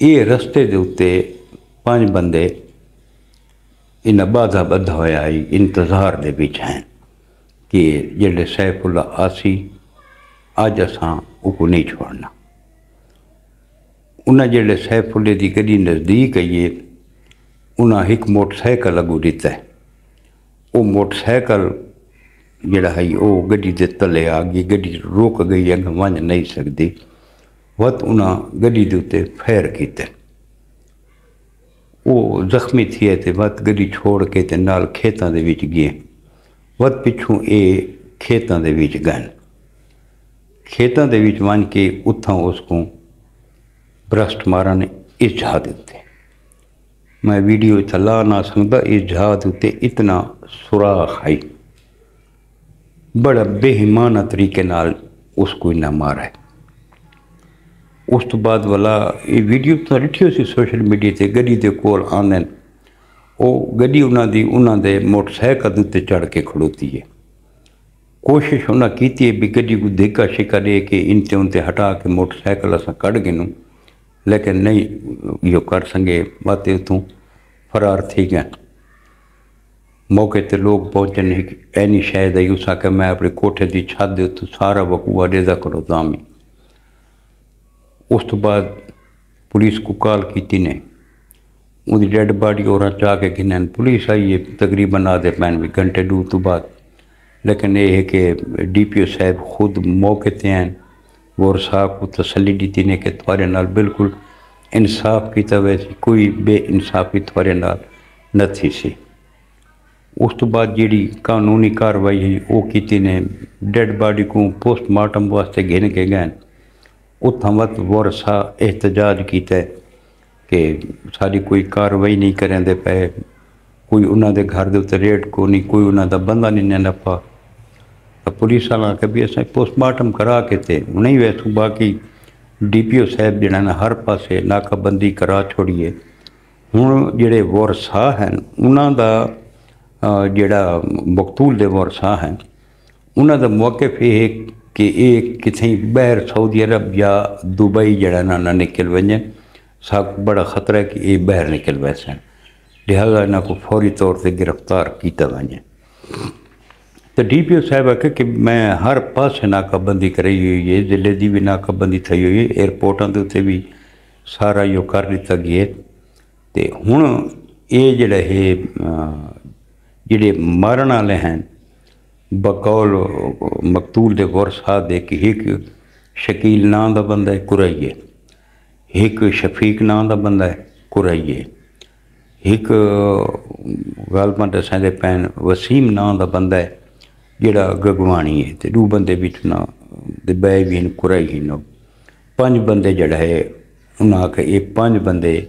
یہ رستے دے اتنے 5 بندے انہیں بادھا بدھا ہوا انتظار دے وچ ہیں کہ جڑے سیف اللہ آسی اج اساں کو نہیں چھوڑنا. انہیں جڑے سیف اللہ دی گڈی نزدیک آئیے انہیں ایک موٹر سائیکل اگو دیتا ہے. وہ موٹر سائیکل جڑا ہے وہ گڈی دے تلے آ گئی, گڈی روک گئی, اگ ون نہیں سکتی. وت انہیں گڈی دے اتنے فائر کیتے, وہ زخمی تھے تے وت گڈی چھوڑ کے تے نال کھیتاں دے وچ گئے. وت پچھوں اے کھیتاں دے وچ گئے. کھیتاں دے وچ ون کے اتھاں اس کو برسٹ مارا نے اس جہاد اتنے. میں ویڈیو اتنا لا نہ سکتا. اس جہاد اتنے اتنا سوراخ آئی, بڑا بے ایمانہ طریقے نال اس کو انہیں مارا ہے. اس تو بعد والا یہ ویڈیو تو رکھی سی سوشل میڈیا تے. گڈی دے کول آندے وہ گڈی انہوں دے موٹر سائیکل تے چڑھ کے کھڑوتی ہے. کوشش انہیں کیتی ہے بھی گڈی کو دھکا شکا دے کے انتے ہٹا کے موٹر سائیکل اساں کڑ گئے, لیکن نہیں یہ کر سکے. باتے اتوں فرار تھی گئے. موقع تے لوگ پہنچے نہیں. اینی شاید آئی اس کہ میں اپنے کوٹھے دی چھت دے اتوں سارا وقوع ڈیزا کرو تامی. اس تو بعد پولیس کو کال کیتی نے, ان کی ڈیڈ باڈی اور چاہ کے گنیں. پولیس آئی ہے تقریباً آدھے پین بھی گھنٹے 2 تو بعد. لیکن یہ ہے کہ ڈی پی او صاحب خود موقع تے ہیں اور صاحب کو تسلی دیتی نے کہ تھوڑے نال بالکل انصاف کی طرح کوئی بے انصافی تھوڑے نال نہ تھی سی. اس تو بعد جیڑی قانونی کاروائی ہے وہ کیتی نے. ڈیڈ باڈی کو پوسٹ مارٹم واسطے گھن کے گئے. اتھاں وقت ورثہ احتجاج کیتا ہے کہ ساری کوئی کاروائی نہیں کریں دے پے, کوئی انہوں دے گھر دے اتنے ریٹ کو نہیں, کوئی انہوں دا بندہ نہیں نپا. تو پولیس والا کہ بھی ایسا پوسٹ مارٹم کرا کے تے نہیں ویسوں. باقی ڈی پی او صاحب جڑا نا ہر پاسے ناکہ بندی کرا چھوڑیے. ہوں جڑے ورثہ ہیں انہوں دا جڑا مقتول دے ورثہ ہیں انہوں دا موقف یہ ہے کہ یہ کتیں باہر سعودی عرب یا دبئی جڑا نہ نکل ونجیں. سب بڑا خطرہ ہے کہ یہ باہر نکل ویسے, لہذا انہوں کو فوری طور سے گرفتار کیتا ونجیں. تو ڈی پی او صاحب آکے کہ میں ہر پاس ناکہ بندی کرائی ہوئی ہے, ضلع دی بھی ناکہ بندی تھی ہوئی ہے, ایئرپورٹاں دے اتنے بھی سارا یہ کر لیتا گیا. تو ہوں یہ جڑا ہے جڑے مارن والے ہیں بقول مقتول دے ورثہ دے کہ ایک شکیل نام دا بندہ ہے کرائیے, ایک شفیق نام دا بندہ ہے کرائیے, ایک غالباً دسیں دے پین وسیم نام دا بندہ ہے جڑا گگوانی ہے. تے 2 بندے بچنا دے بے بھی کرائی ہی نو. 5 بندے جڑا ہے انہاں کہ یہ 5 بندے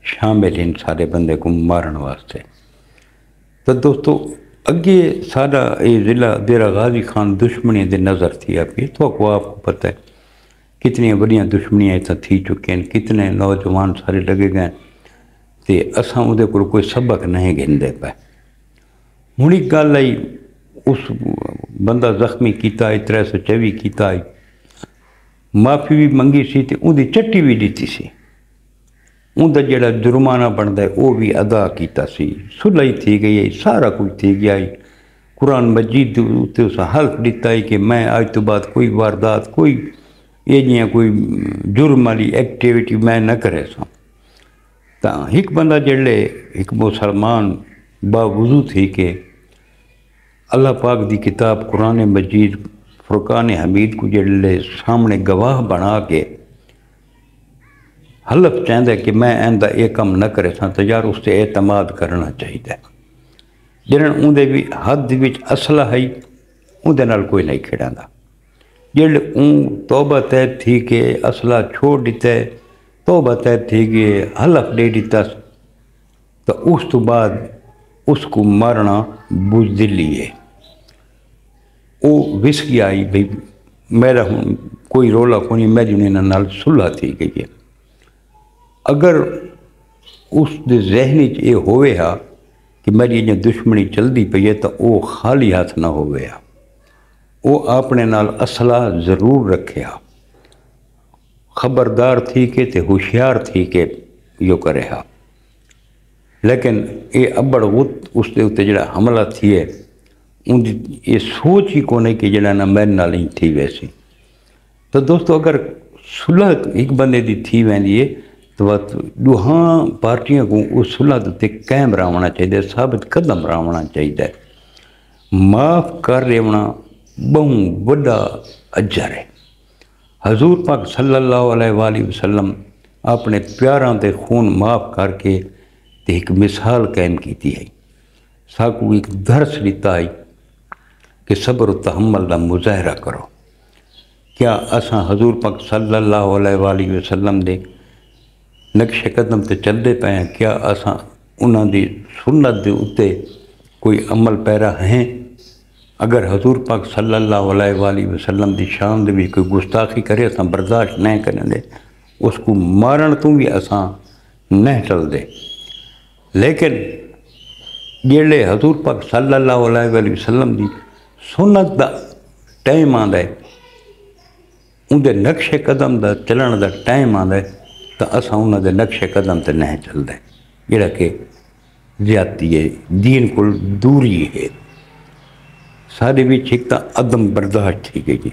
شامل ہیں سارے بندے کو مارن واسطے. تو دوستو اگے سارا یہ ضلع دیرہ غازی خان دشمنی دے نظر تھی آپ یہ تو آپ کو پتہ ہے کتنی بڑیاں دشمنیاں اتنا تھی چکے ہیں, کتنے نوجوان سارے لگے گئے. تو اساں وہ کو کوئی سبق نہیں گن دے پائے. ہوں ایک گل آئی اس بندہ زخمی کیتا ہے 324 کیتا ہے, معافی بھی منگی سی تے ان دی چٹی بھی دیتی سی. ان دا جڑا جرمانہ بنتا ہے وہ بھی ادا کیتا سی. صلح تھی گئی ہے, سارا کچھ تھی گیا ہے. قرآن مجید تے اس حلف دیتا ہے کہ میں آج تو بعد کوئی واردات کوئی یہ جیاں کوئی جرم والی ایکٹیویٹی میں نہ کرے سا. تو ایک بندہ جڑے ایک مسلمان باوضو تھی کہ اللہ پاک دی کتاب قرآن مجید فرقان حمید کو جڑے سامنے گواہ بنا کے حلف چاہتا ہے کہ میں آئندہ یہ کام نہ کرے سا, تو یار اس سے اعتماد کرنا چاہیے. جنہوں اندے بھی حد وچ اسلحہ ہے اندے نال کوئی نہیں کھڑاندا. جڑے توبہ طے تھی کہ اسلحہ چھوڑ دیتا ہے, توبہ طے تھی کہ حلف دے دیتا, تو اس تو بعد اس کو مارنا بزدلی ہے. وہ وسکی آئی بھئی میرا ہوں کوئی رولا کوئی میری انہیں نال صلح تھی گئی ہے. اگر اس دے ذہنی یہ ہوئے ہا کہ میری یہ دشمنی چلتی پئی ہے تو وہ خالی ہاتھ نہ ہوئے ہا, وہ اپنے نال اسلحہ ضرور رکھے ہا. خبردار تھی کہ تے ہوشیار تھی کہ یہ کرے ہا، لیکن یہ ابڑ غت اس دے اتنے جڑا حملہ تھی ہے ان یہ سوچ ہی کونے کہ جڑا نہ میرے نال ہی تھی ویسی۔ تو دوستو اگر صلح ایک بندے دی تھی ویندی ہے تو دوہاں پارٹیاں کو اس صلح تے قائم رہنا چاہیے، ثابت قدم رہنا چاہیے۔ معاف کر رہنا بہت بڑا اجر ہے۔ حضور پاک صلی اللہ علیہ وآلہ وسلم اپنے پیاراں تے خون معاف کر کے تے ایک مثال قائم کیتی ہے، ساکو ایک درس لیتا ہے کہ صبر و تحمل دا مظاہرہ کرو۔ کیا اساں حضور پاک صلی اللہ علیہ وآلہ وسلم دے نقش قدم تے چلتے پے ہیں؟ کیا اساں انہاں دی سنت دے اتے کوئی عمل پیرا ہیں؟ اگر حضور پاک صلی اللہ علیہ وآلہ وسلم دی شان دے بھی کوئی گستاخی کرے اساں برداشت نہیں کریں دے، اس کو مارن تو بھی اساں نہیں ٹل دے۔ لیکن جیڑے حضور پاک صلی اللہ علیہ وآلہ وسلم دی سنت دا ٹائم آندا ہے، ان دے نقش قدم دا چلن دا ٹائم آندا ہے، تو اساں انہاں دے نقش قدم تے نہیں چل دے، جیڑا کہ زیادتی ہے، دین کو دوری ہے۔ سارے بھی ایک تا عدم برداشت تھی گئی،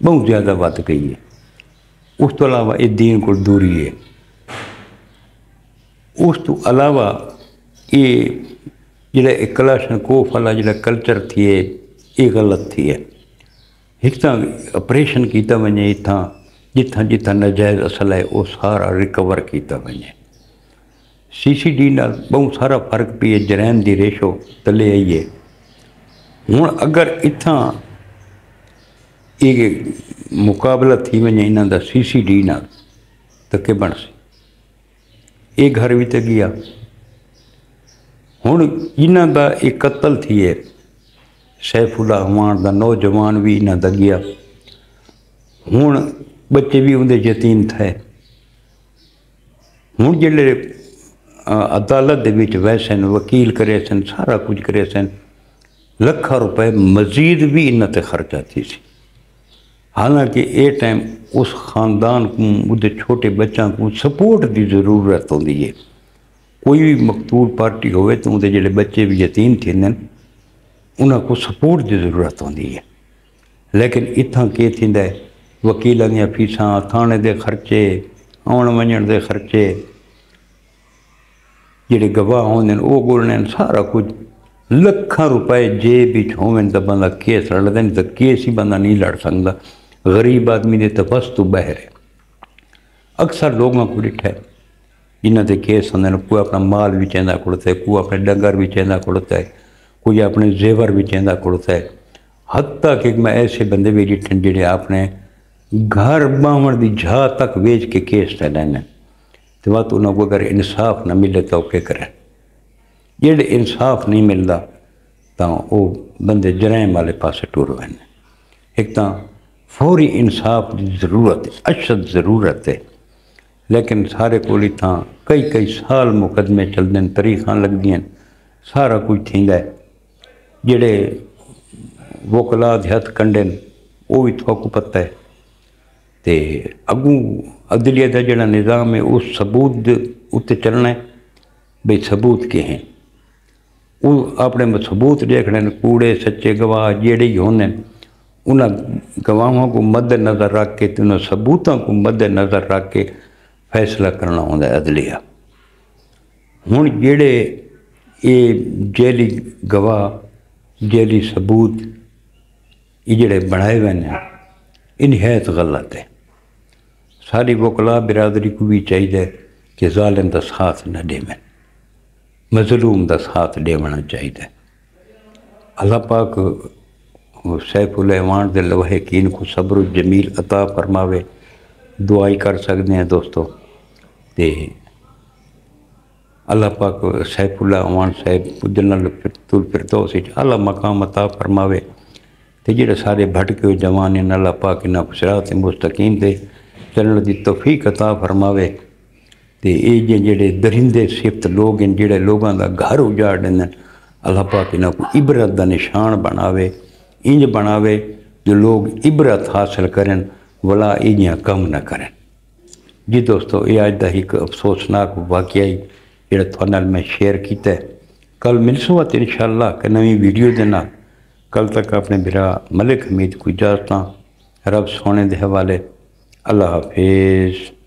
بہت زیادہ بات گئی ہے۔ اس تو علاوہ یہ دین کو دوری ہے۔ اس تو علاوہ یہ جڑا کلاشن کوف والا جڑا کلچر تھی ہے یہ غلط تھی ہے۔ ایک تا آپریشن کیتا ونجے اتھاں جتھاں ناجائز اصل ہے وہ سارا ریکور کیتا ونجے۔ CCD نال بہت سارا فرق پی ہے، جرائم دی ریشو تلے آئی ہے۔ ہوں اگر اتھاں یہ مقابلہ تھی ونجے انہاں دا CCD نال تو کہ بن سی؟ یہ گھر بھی تے گیا۔ ہوں انہاں دا ایک قتل تھی ہے، سیف اللہ عمان دا نوجوان بھی انہاں دا گیا۔ ہوں بچے بھی اندے یتیم تھے۔ ہوں جڑے عدالت دے وچ ویسن، وکیل کرے سن، سارا کچھ کرے سن، لکھاں روپے مزید بھی انہاں تے خرچہ تھی سی۔ حالانکہ اے ٹائم اس خاندان کو ادھے چھوٹے بچوں کو سپورٹ دی ضرورت ہوندی ہے۔ کوئی بھی مقتول پارٹی ہوئے تو اندے جڑے بچے بھی یتیم تھے انہاں کو سپورٹ دی ضرورت ہوندی ہے۔ لیکن اتھاں کے تھیندا ہے وکیلاں دیاں فیساں، تھانے دے خرچے، آن ونجن دے خرچے، جڑے گواہ ہوندے وہ گولنے سارا کچھ لکھاں روپے جیب وچ ہوون تے بندہ کیس لڑ دے، تے کیس ہی بندہ نہیں لڑ سکدا۔ غریب آدمی دے تے بس تو باہر ہے۔ اکثر لوگوں کو ڈٹھا ہے جنہاں دے کیس ہوندے، کوئی اپنا مال بھی چاہندا کھڑتا ہے، کوئی اپنے ڈنگر بھی چاہندا کھڑتا ہے، کوئی اپنے زیور بھی چاہندا کھڑتا ہے۔ حتیٰ کہ میں ایسے بندے بھی ڈٹھن جڑے اپنے گھر باہمن دی جھا تک ویچ کے کیس تے لینے، تو بات انہوں کو اگر انصاف نہ ملے تو کیا کریں؟ جڑے انصاف نہیں ملتا تو وہ بندے جرائم والے پاسے ٹور ہوئے۔ ایک تو فوری انصاف دی ضرورت ہے، اشد ضرورت ہے، لیکن سارے کو اتھاں کئی سال مقدمے چل دیں، تاریخاں لگ دیں، سارا کچھ تھیندا ہے۔ جڑے وکلا دے ہتھ کنڈن وہ بھی تھوکو پتہ ہے۔ تے اگوں عدلیہ دا جڑا نظام ہے اس ثبوت اتنے چلنا ہے، بھئی ثبوت کے ہیں، وہ اپنے ثبوت دیکھنے، کوڑے سچے گواہ جڑے ہی ہونے انہاں گواہوں کو مد نظر رکھ کے تے انہاں ثبوتوں کو مد نظر رکھ کے فیصلہ کرنا ہوندا ہے عدلیہ۔ ہن جڑے یہ جیلی گواہ، جیلی ثبوت یہ جڑے بنائے ہوئے ہیں انہیت غلط ہے۔ ساری وکلا برادری کو بھی چاہیے کہ ظالم دا ساتھ نہ دے، مظلوم دا ساتھ دیونا چاہیے۔ اللہ پاک سیف الایمان دے لوہے کین کو صبر و جمیل عطا فرماوے، دعائی کر سکتے ہیں دوستو۔ تے اللہ پاک سیف الایمان صاحب جنت الفردوس اعلیٰ مقام عطا فرماوے، تے جڑے سارے بھٹکے ہوئے جوان ہیں اللہ پاک انہاں کو صراط مستقیم تے چلن دی توفیق عطا فرماوے۔ تے یہ جڑے درندے صفت لوگ ہیں جڑے لوگاں دا گھر اجاڑ دیں، اللہ پاک انہاں کو عبرت دا نشان بناوے، انج بناوے جو لوگ عبرت حاصل کریں ولا انجیاں کم نہ کریں۔ جی دوستو یہ اج دا ایک افسوسناک واقعہ ہی جڑا تھوڑے نال میں شیئر کیتا ہے. کل ملسو ات انشاءاللہ کہ نویں ویڈیو دے نال. کل تک اپنے برا ملک حمید کو اجازت رب سونے دے حوالے. اللہ حافظ.